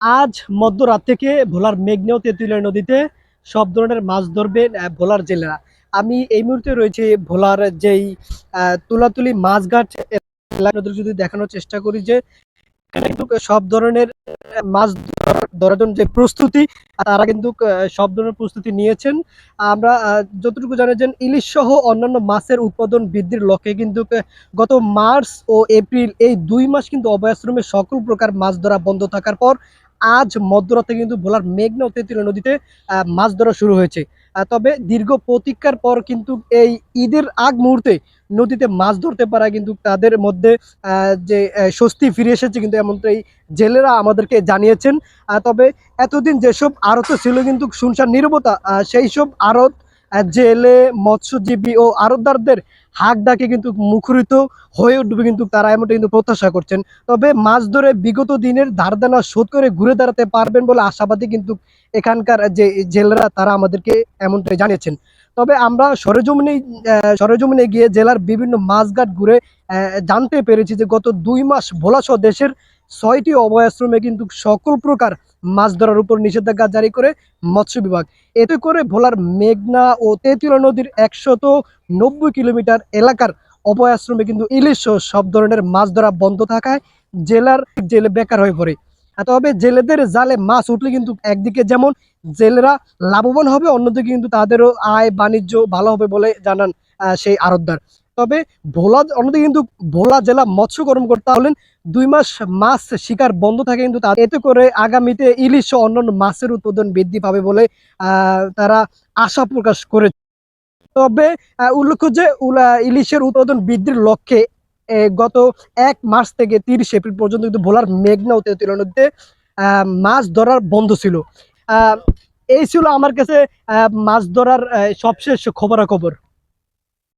আজ মধ্যরাত থেকে ভোলার মেঘনা ও তেঁতুলিয়া নদীতে সব ধরনের মাছ ধরবে ভোলার জেলেরা। আমি এই মুহূর্তে রয়েছে ভোলার যেই তুলাতুলি মাছঘাট এলাকা যদি দেখানোর চেষ্টা করি যে এখানে কিন্তু সব ধরনের মাছ ধরার জন্য যে প্রস্তুতি তারা কিন্তু সব ধরনের প্রস্তুতি নিয়েছেন। আমরা যতটুকু জানি যে ইলিশ সহ অন্যান্য মাছের উৎপাদন বৃদ্ধির লক্ষ্যে কিন্তু গত মার্চ ও এপ্রিল এই 2 মাস কিন্তু অভয়াশ্রমে সকল প্রকার মাছ ধরা বন্ধ থাকার পর আজ মধ্যরাতে কিন্তু ভোলার মেঘনা ও তেঁতুলিয়া নদীতে মাছ ধরা শুরু হয়েছে। তবে দীর্ঘ প্রতীক্ষার পর কিন্তু এই ঈদের আগ মুহূর্তে নদীতে মাছ ধরতে পারা কিন্তু তাদের মধ্যে যে স্বস্তি ফিরে এসেছে কিন্তু এমনটাই জেলেরা আমাদেরকে জানিয়েছেন। তবে এতদিন যেসব আড়ত ছিল কিন্তু শুনশান নীরবতা, সেই সব আড়ত জেলে মৎস্যজীবী ও আড়তদারদের হাক ডাকে কিন্তু মুখরিত হয়ে উঠবে কিন্তু তারা এমনটা কিন্তু প্রত্যাশা করছেন। তবে মাছ ধরে বিগত দিনের ধারদেনা শোধ করে ঘুরে দাঁড়াতে পারবেন বলে আশাবাদী কিন্তু এখানকার যে জেলেরা তারা আমাদেরকে এমনটাই জানিয়েছেন। তবে আমরা সরেজমিনে গিয়ে জেলার বিভিন্ন মাছঘাট ঘুরে জানতে পেরেছি যে গত 2 মাস ভোলাসহ দেশের 6টি অভয়াশ্রমে কিন্তু সকল প্রকার মাছ ধরার উপর নিষেধাজ্ঞা জারি করে মৎস্য বিভাগ। এতে করে ভোলার মেঘনা ও তেঁতুলিয়া নদীর 190 কিলোমিটার এলাকার অভয়াশ্রমে কিন্তু ইলিশ সহ সব ধরনের মাছ ধরা বন্ধ থাকায় জেলে বেকার হয়ে পড়ে। তবে জেলেদের জালে মাছ উঠলে কিন্তু একদিকে যেমন জেলেরা লাভবান হবে, অন্যদিকে কিন্তু তাদেরও আয় বাণিজ্য ভালো হবে বলে জানান সেই আড়তদার। তবে অন্যদিকে কিন্তু ভোলা জেলা মৎস্য কর্মকর্তা হলেন 2 মাস মাছ শিকার বন্ধ থাকে কিন্তু এতে করে আগামীতে ইলিশ ও অন্যান্য মাছের উৎপাদন বৃদ্ধি পাবে বলে তারা আশা প্রকাশ করে। তবে উল্লেখ্য যে ইলিশের উৎপাদন বৃদ্ধির লক্ষ্যে গত 1 মার্চ থেকে 30 এপ্রিল পর্যন্ত কিন্তু ভোলার মেঘনা ও তেঁতুলিয়া নদীতে মাছ ধরার বন্ধ ছিল। এই ছিল আমার কাছে মাছ ধরার সবশেষ খবরাখবর।